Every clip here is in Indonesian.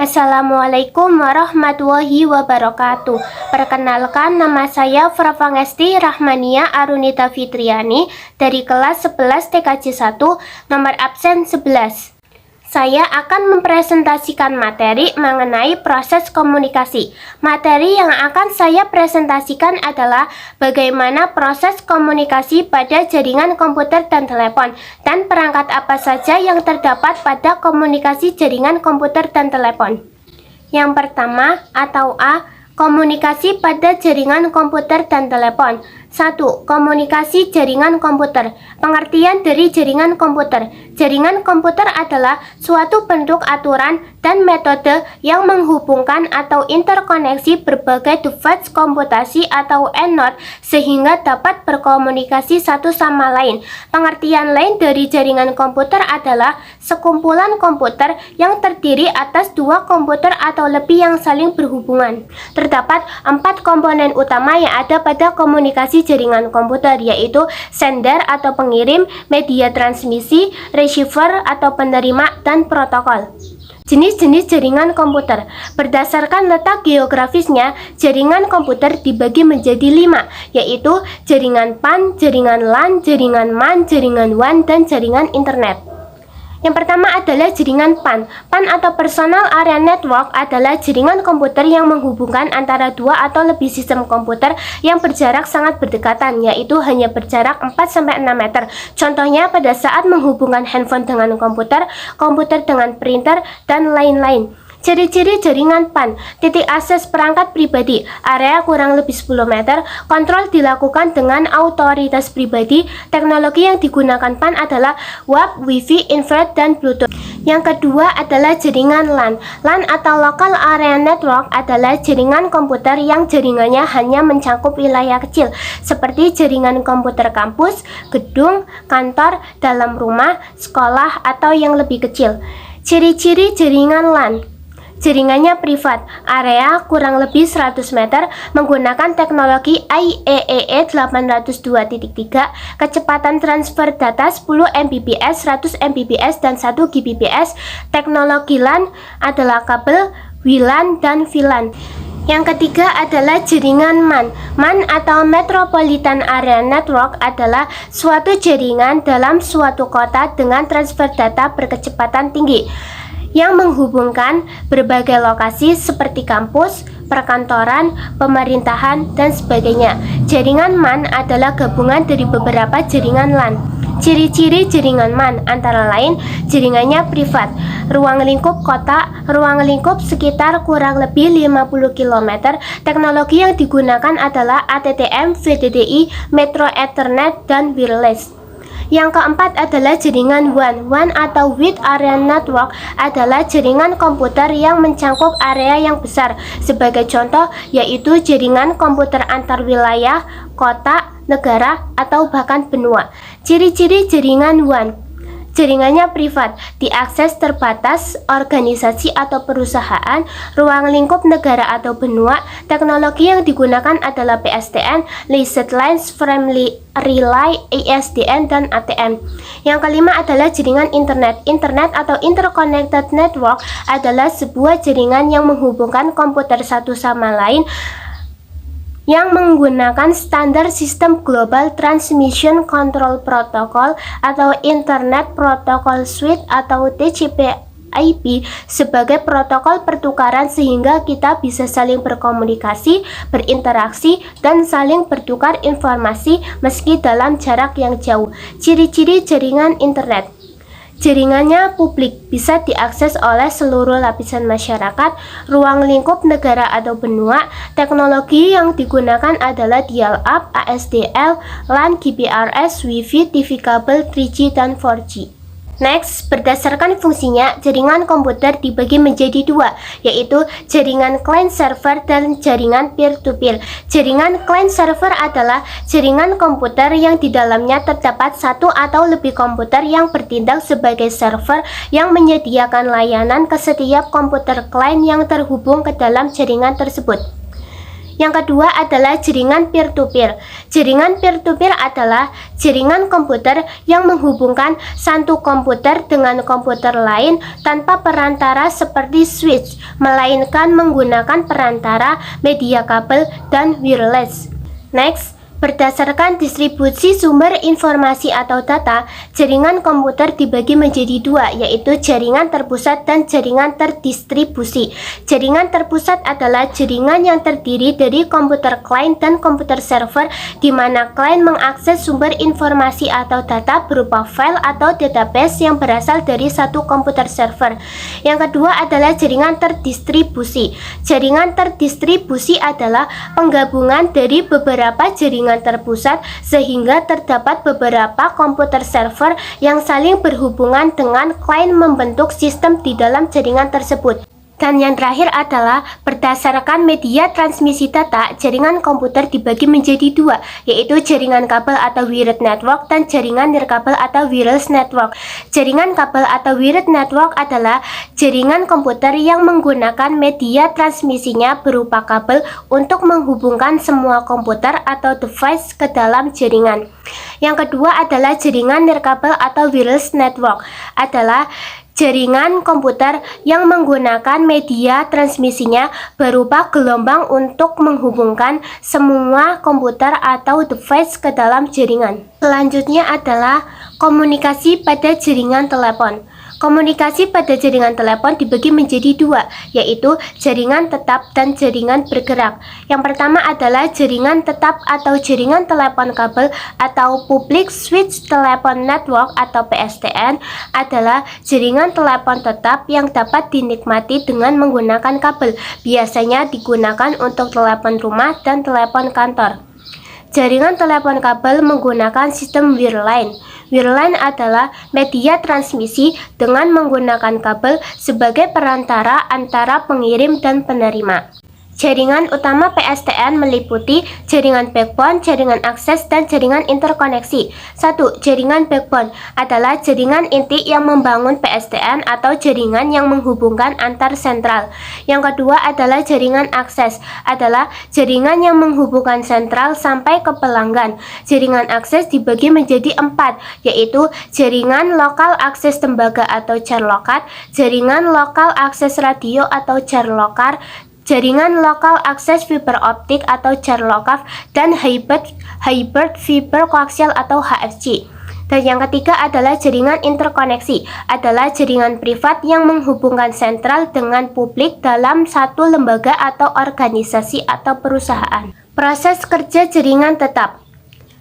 Assalamualaikum warahmatullahi wabarakatuh. Perkenalkan, nama saya Frafangesti Rahmania Arunita Fitriani dari kelas 11 TKJ 1, nomor absen 11. Saya akan mempresentasikan materi mengenai proses komunikasi. Materi yang akan saya presentasikan adalah bagaimana proses komunikasi pada jaringan komputer dan telepon, dan perangkat apa saja yang terdapat pada komunikasi jaringan komputer dan telepon. Yang pertama atau A, komunikasi pada jaringan komputer dan telepon. 1. Komunikasi jaringan komputer. Pengertian dari jaringan komputer. Jaringan komputer adalah suatu bentuk aturan dan metode yang menghubungkan atau interkoneksi berbagai device komputasi atau node sehingga dapat berkomunikasi satu sama lain. Pengertian lain dari jaringan komputer adalah sekumpulan komputer yang terdiri atas dua komputer atau lebih yang saling berhubungan. Terdapat 4 komponen utama yang ada pada komunikasi jaringan komputer, yaitu sender atau pengirim, media transmisi, receiver atau penerima, dan protokol. Jenis-jenis jaringan komputer. Berdasarkan letak geografisnya, jaringan komputer dibagi menjadi 5, yaitu jaringan PAN, jaringan LAN, jaringan MAN, jaringan WAN, dan jaringan internet. Yang pertama adalah jaringan PAN. PAN atau Personal Area Network adalah jaringan komputer yang menghubungkan antara dua atau lebih sistem komputer yang berjarak sangat berdekatan, yaitu hanya berjarak 4-6 meter. Contohnya pada saat menghubungkan handphone dengan komputer, komputer dengan printer, dan lain-lain. Ciri-ciri jaringan PAN. Titik akses perangkat pribadi, area kurang lebih 10 meter, kontrol dilakukan dengan otoritas pribadi. Teknologi yang digunakan PAN adalah WAP, Wi-Fi, infrared, dan Bluetooth. Yang kedua adalah jaringan LAN. LAN atau Local Area Network adalah jaringan komputer yang jaringannya hanya mencakup wilayah kecil, seperti jaringan komputer kampus, gedung, kantor, dalam rumah, sekolah, atau yang lebih kecil. Ciri-ciri jaringan LAN. Jaringannya privat, area kurang lebih 100 meter, menggunakan teknologi IEEE 802.3, kecepatan transfer data 10 Mbps, 100 Mbps, dan 1 Gbps. Teknologi LAN adalah kabel, WLAN, dan VLAN. Yang ketiga adalah jaringan MAN. MAN atau Metropolitan Area Network adalah suatu jaringan dalam suatu kota dengan transfer data berkecepatan tinggi yang menghubungkan berbagai lokasi seperti kampus, perkantoran, pemerintahan, dan sebagainya. Jaringan MAN adalah gabungan dari beberapa jaringan LAN. Ciri-ciri jaringan MAN antara lain jaringannya privat, ruang lingkup kota, ruang lingkup sekitar kurang lebih 50 km. Teknologi yang digunakan adalah ATTM, VDDI, Metro Ethernet, dan wireless. Yang keempat adalah jaringan WAN. WAN atau Wide Area Network adalah jaringan komputer yang mencakup area yang besar. Sebagai contoh, yaitu jaringan komputer antar wilayah, kota, negara, atau bahkan benua. Ciri-ciri jaringan WAN. Jaringannya privat, diakses terbatas organisasi atau perusahaan, ruang lingkup negara atau benua. Teknologi yang digunakan adalah PSTN, Licensed Line Family Relay, ISDN, dan ATM. Yang kelima adalah jaringan internet. Internet atau Interconnected Network adalah sebuah jaringan yang menghubungkan komputer satu sama lain yang menggunakan standar sistem Global Transmission Control Protocol atau Internet Protocol Suite atau TCP/IP sebagai protokol pertukaran sehingga kita bisa saling berkomunikasi, berinteraksi, dan saling bertukar informasi meski dalam jarak yang jauh. Ciri-ciri jaringan internet. Jaringannya publik, bisa diakses oleh seluruh lapisan masyarakat, ruang lingkup negara atau benua. Teknologi yang digunakan adalah dial-up, ASDL, LAN, GPRS, Wi-Fi, TV kabel, 3G, dan 4G. Next, berdasarkan fungsinya, jaringan komputer dibagi menjadi dua, yaitu jaringan client server dan jaringan peer-to-peer. Jaringan client server adalah jaringan komputer yang di dalamnya terdapat satu atau lebih komputer yang bertindak sebagai server yang menyediakan layanan ke setiap komputer client yang terhubung ke dalam jaringan tersebut. Yang kedua adalah jaringan peer-to-peer. Jaringan peer-to-peer adalah jaringan komputer yang menghubungkan satu komputer dengan komputer lain tanpa perantara seperti switch, melainkan menggunakan perantara media kabel dan wireless. Next, berdasarkan distribusi sumber informasi atau data, jaringan komputer dibagi menjadi dua, yaitu jaringan terpusat dan jaringan terdistribusi. Jaringan terpusat adalah jaringan yang terdiri dari komputer klien dan komputer server, di mana klien mengakses sumber informasi atau data berupa file atau database yang berasal dari satu komputer server. Yang kedua adalah jaringan terdistribusi. Jaringan terdistribusi adalah penggabungan dari beberapa jaringan terpusat sehingga terdapat beberapa komputer server yang saling berhubungan dengan klien membentuk sistem di dalam jaringan tersebut. Dan yang terakhir adalah berdasarkan media transmisi data, jaringan komputer dibagi menjadi dua, yaitu jaringan kabel atau wired network dan jaringan nirkabel atau wireless network. Jaringan kabel atau wired network adalah jaringan komputer yang menggunakan media transmisinya berupa kabel untuk menghubungkan semua komputer atau device ke dalam jaringan. Yang kedua adalah jaringan nirkabel atau wireless network, adalah jaringan komputer yang menggunakan media transmisinya berupa gelombang untuk menghubungkan semua komputer atau device ke dalam jaringan. Selanjutnya adalah komunikasi pada jaringan telepon. Komunikasi pada jaringan telepon dibagi menjadi dua, yaitu jaringan tetap dan jaringan bergerak. Yang pertama adalah jaringan tetap atau jaringan telepon kabel atau Public Switch Telephone Network atau PSTN, adalah jaringan telepon tetap yang dapat dinikmati dengan menggunakan kabel. Biasanya digunakan untuk telepon rumah dan telepon kantor. Jaringan telepon kabel menggunakan sistem wireline. Wireline adalah media transmisi dengan menggunakan kabel sebagai perantara antara pengirim dan penerima. Jaringan utama PSTN meliputi jaringan backbone, jaringan akses, dan jaringan interkoneksi. 1. Jaringan backbone adalah jaringan inti yang membangun PSTN atau jaringan yang menghubungkan antar sentral. Yang kedua adalah jaringan akses, adalah jaringan yang menghubungkan sentral sampai ke pelanggan. Jaringan akses dibagi menjadi 4, yaitu jaringan lokal akses tembaga atau JAR-lokat, jaringan lokal akses radio atau JAR-lokar, jaringan lokal akses fiber optik atau JAR-lokaf, dan hybrid fiber koaksial atau HFC. Dan yang ketiga adalah jaringan interkoneksi, adalah jaringan privat yang menghubungkan sentral dengan publik dalam satu lembaga atau organisasi atau perusahaan. Proses kerja jaringan tetap.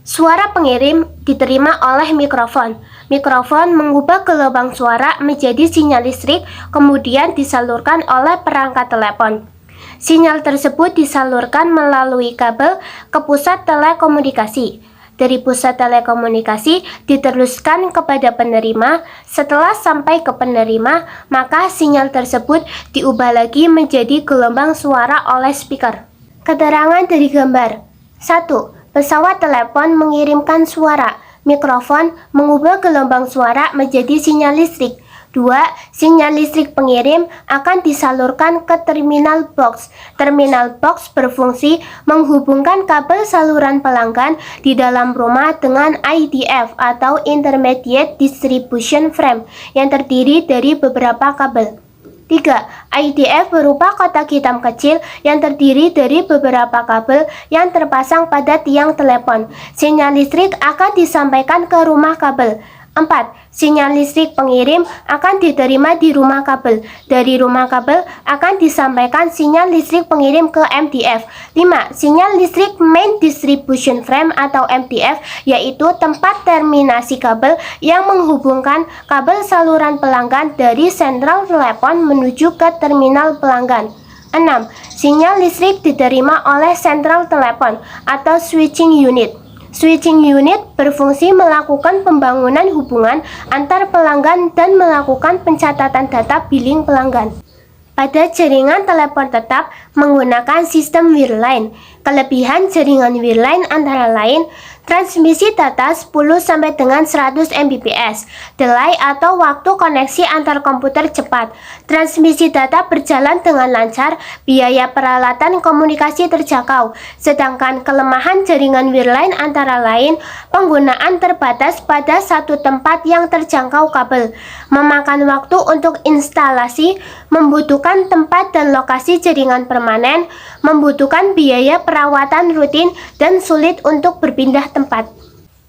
Suara pengirim diterima oleh mikrofon. Mikrofon mengubah gelombang suara menjadi sinyal listrik, kemudian disalurkan oleh perangkat telepon. Sinyal tersebut disalurkan melalui kabel ke pusat telekomunikasi. Dari pusat telekomunikasi diteruskan kepada penerima. Setelah sampai ke penerima, maka sinyal tersebut diubah lagi menjadi gelombang suara oleh speaker. Keterangan dari gambar. 1. Pesawat telepon mengirimkan suara. Mikrofon mengubah gelombang suara menjadi sinyal listrik. 2. Sinyal listrik pengirim akan disalurkan ke terminal box. Terminal box berfungsi menghubungkan kabel saluran pelanggan di dalam rumah dengan IDF atau Intermediate Distribution Frame yang terdiri dari beberapa kabel. 3. IDF berupa kotak hitam kecil yang terdiri dari beberapa kabel yang terpasang pada tiang telepon. Sinyal listrik akan disampaikan ke rumah kabel. 4. Sinyal listrik pengirim akan diterima di rumah kabel. Dari rumah kabel akan disampaikan sinyal listrik pengirim ke MDF. 5. Sinyal listrik Main Distribution Frame atau MDF, yaitu tempat terminasi kabel yang menghubungkan kabel saluran pelanggan dari sentral telepon menuju ke terminal pelanggan. 6. Sinyal listrik diterima oleh sentral telepon atau switching unit. Switching unit berfungsi melakukan pembangunan hubungan antar pelanggan dan melakukan pencatatan data billing pelanggan. Pada jaringan telepon tetap menggunakan sistem wireline. Kelebihan jaringan wireline antara lain Transmisi data 10 sampai dengan 100 Mbps. Delay atau waktu koneksi antar komputer cepat. Transmisi data berjalan dengan lancar, biaya peralatan komunikasi terjangkau. Sedangkan kelemahan jaringan wireline antara lain penggunaan terbatas pada satu tempat yang terjangkau kabel, memakan waktu untuk instalasi, membutuhkan tempat dan lokasi jaringan permanen, membutuhkan biaya perawatan rutin, dan sulit untuk berpindah tempat.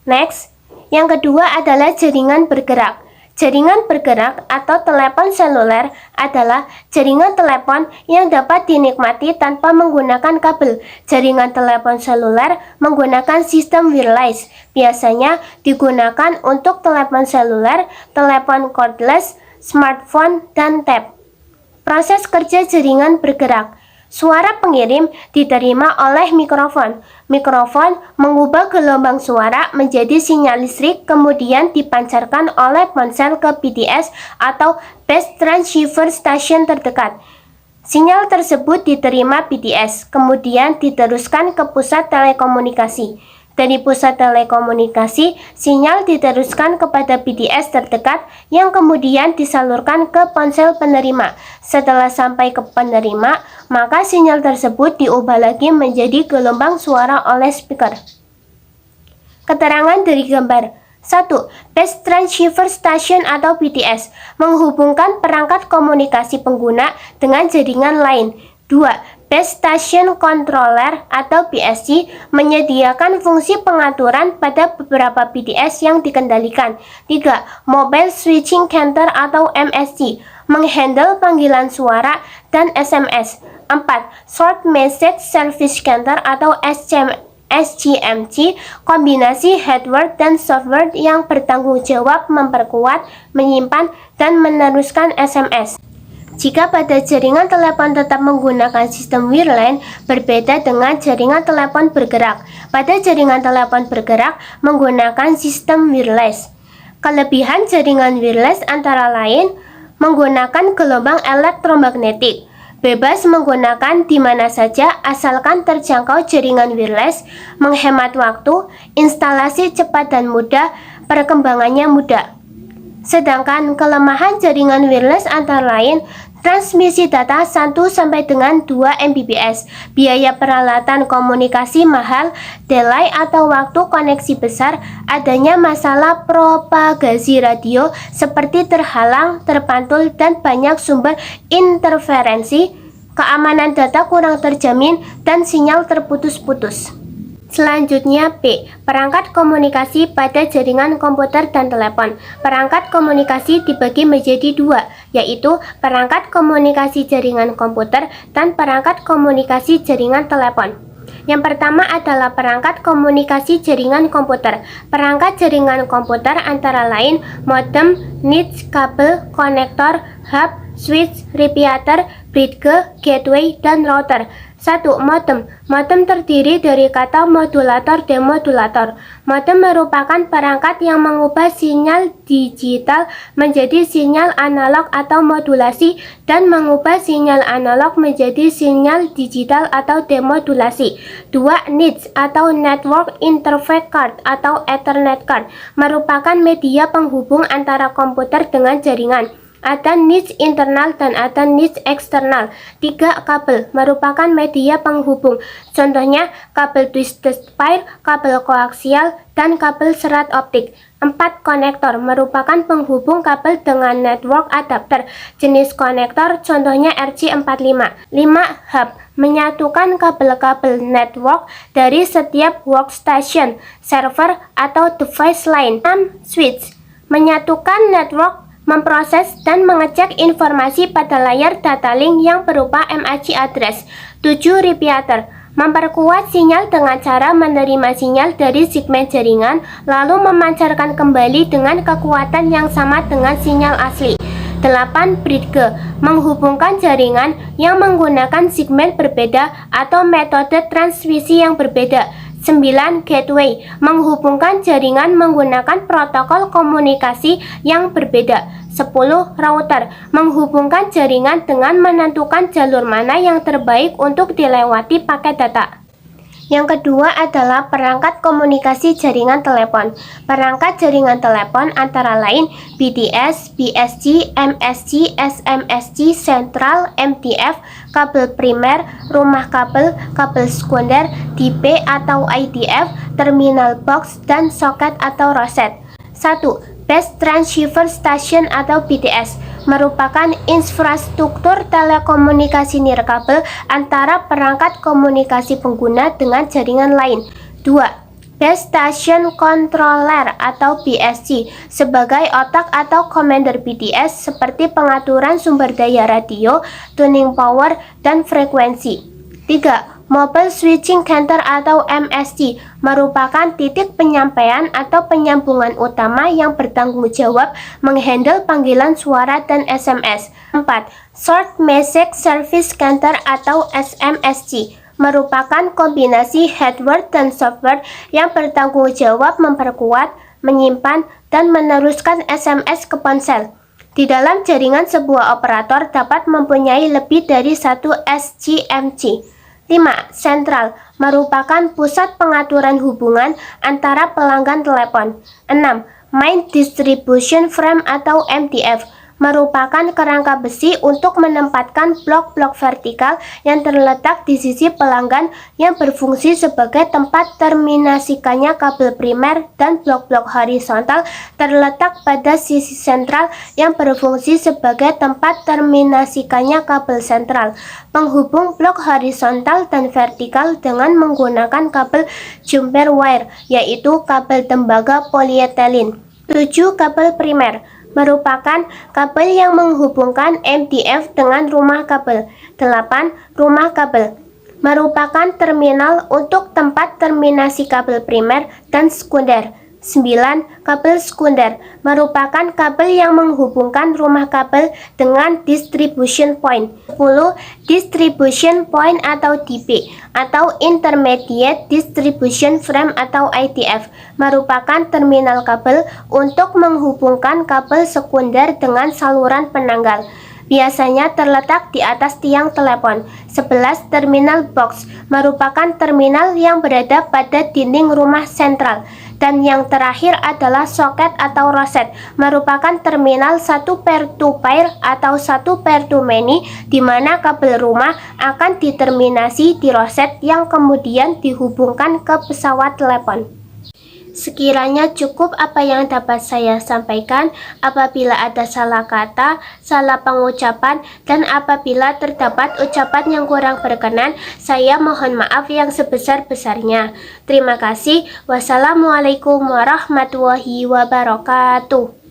Next, yang kedua adalah jaringan bergerak. Jaringan bergerak atau telepon seluler adalah jaringan telepon yang dapat dinikmati tanpa menggunakan kabel. Jaringan telepon seluler menggunakan sistem wireless. Biasanya digunakan untuk telepon seluler, telepon cordless, smartphone, dan tab. Proses kerja jaringan bergerak. Suara pengirim diterima oleh mikrofon. Mikrofon mengubah gelombang suara menjadi sinyal listrik, kemudian dipancarkan oleh ponsel ke BTS atau Base Transceiver Station terdekat. Sinyal tersebut diterima BTS, kemudian diteruskan ke pusat telekomunikasi. Dari pusat telekomunikasi, sinyal diteruskan kepada BTS terdekat yang kemudian disalurkan ke ponsel penerima. Setelah sampai ke penerima, maka sinyal tersebut diubah lagi menjadi gelombang suara oleh speaker. Keterangan dari gambar. 1. Base Transceiver Station atau BTS menghubungkan perangkat komunikasi pengguna dengan jaringan lain. 2. Base Station Controller atau BSC menyediakan fungsi pengaturan pada beberapa BTS yang dikendalikan. 3. Mobile Switching Center atau MSC menghandle panggilan suara dan SMS. 4. Short Message Service Center atau SCMC, kombinasi hardware dan software yang bertanggung jawab memperkuat, menyimpan, dan meneruskan SMS. Jika pada jaringan telepon tetap menggunakan sistem wireline, berbeda dengan jaringan telepon bergerak. Pada jaringan telepon bergerak menggunakan sistem wireless. Kelebihan jaringan wireless antara lain menggunakan gelombang elektromagnetik, bebas menggunakan di mana saja asalkan terjangkau jaringan wireless, menghemat waktu, instalasi cepat dan mudah, perkembangannya mudah. Sedangkan kelemahan jaringan wireless antara lain transmisi data 1 sampai dengan 2 Mbps, biaya peralatan komunikasi mahal, delay atau waktu koneksi besar, adanya masalah propagasi radio seperti terhalang, terpantul, dan banyak sumber interferensi, keamanan data kurang terjamin, dan sinyal terputus-putus. Selanjutnya B. Perangkat komunikasi pada jaringan komputer dan telepon. Perangkat komunikasi dibagi menjadi dua, yaitu perangkat komunikasi jaringan komputer dan perangkat komunikasi jaringan telepon. Yang pertama adalah perangkat komunikasi jaringan komputer. Perangkat jaringan komputer antara lain modem, NIC, kabel, konektor, hub, switch, repeater, bridge, gateway, dan router. 1. Modem. Modem terdiri dari kata modulator demodulator. Modem merupakan perangkat yang mengubah sinyal digital menjadi sinyal analog atau modulasi dan mengubah sinyal analog menjadi sinyal digital atau demodulasi. 2. NIC atau Network Interface Card atau Ethernet Card merupakan media penghubung antara komputer dengan jaringan. Ada NIC internal dan ada NIC eksternal. 3. Kabel merupakan media penghubung. Contohnya kabel twisted pair, kabel koaksial, dan kabel serat optik. 4. Konektor merupakan penghubung kabel dengan network adapter. Jenis konektor contohnya RJ45. 5. Hub menyatukan kabel-kabel network dari setiap workstation, server, atau device lain. 6. Switch menyatukan network, memproses dan mengecek informasi pada layar data link yang berupa MAC address. 7. Repeater memperkuat sinyal dengan cara menerima sinyal dari segmen jaringan lalu memancarkan kembali dengan kekuatan yang sama dengan sinyal asli. 8. Bridge menghubungkan jaringan yang menggunakan segmen berbeda atau metode transmisi yang berbeda. 9. Gateway menghubungkan jaringan menggunakan protokol komunikasi yang berbeda. 10. Router menghubungkan jaringan dengan menentukan jalur mana yang terbaik untuk dilewati paket data. Yang kedua adalah perangkat komunikasi jaringan telepon. Perangkat jaringan telepon antara lain BTS, BSC, MSC, SMSC, Sentral, MTF, kabel primer, rumah kabel, kabel sekunder, DP atau IDF, terminal box, dan soket atau roset. 1. Base Transceiver Station atau BTS merupakan infrastruktur telekomunikasi nirkabel antara perangkat komunikasi pengguna dengan jaringan lain. 2. Base Station Controller atau BSC sebagai otak atau commander BTS seperti pengaturan sumber daya radio, tuning power, dan frekuensi. 3. Mobile Switching Center atau MSC merupakan titik penyampaian atau penyambungan utama yang bertanggung jawab menghandle panggilan suara dan SMS. 4. Short Message Service Center atau SMSC merupakan kombinasi hardware dan software yang bertanggung jawab memperkuat, menyimpan, dan meneruskan SMS ke ponsel. Di dalam jaringan sebuah operator dapat mempunyai lebih dari satu SCMC. 5. Sentral merupakan pusat pengaturan hubungan antara pelanggan telepon. 6. Main Distribution Frame atau MDF merupakan kerangka besi untuk menempatkan blok-blok vertikal yang terletak di sisi pelanggan yang berfungsi sebagai tempat terminasikannya kabel primer, dan blok-blok horizontal terletak pada sisi sentral yang berfungsi sebagai tempat terminasikannya kabel sentral, penghubung blok horizontal dan vertikal dengan menggunakan kabel jumper wire, yaitu kabel tembaga polietilen. 7. Kabel primer merupakan kabel yang menghubungkan MDF dengan rumah kabel. 8. Rumah kabel merupakan terminal untuk tempat terminasi kabel primer dan sekunder. 9. Kabel sekunder merupakan kabel yang menghubungkan rumah kabel dengan distribution point. 10. Distribution point atau DP atau Intermediate Distribution Frame atau IDF merupakan terminal kabel untuk menghubungkan kabel sekunder dengan saluran penanggal. Biasanya terletak di atas tiang telepon. 11. Terminal box merupakan terminal yang berada pada dinding rumah sentral. Dan yang terakhir adalah soket atau roset, merupakan terminal 1 pair to pair atau 1 pair to many, di mana kabel rumah akan diterminasi di roset yang kemudian dihubungkan ke pesawat telepon. Sekiranya cukup apa yang dapat saya sampaikan. Apabila ada salah kata, salah pengucapan, dan apabila terdapat ucapan yang kurang berkenan, saya mohon maaf yang sebesar-besarnya. Terima kasih. Wassalamualaikum warahmatullahi wabarakatuh.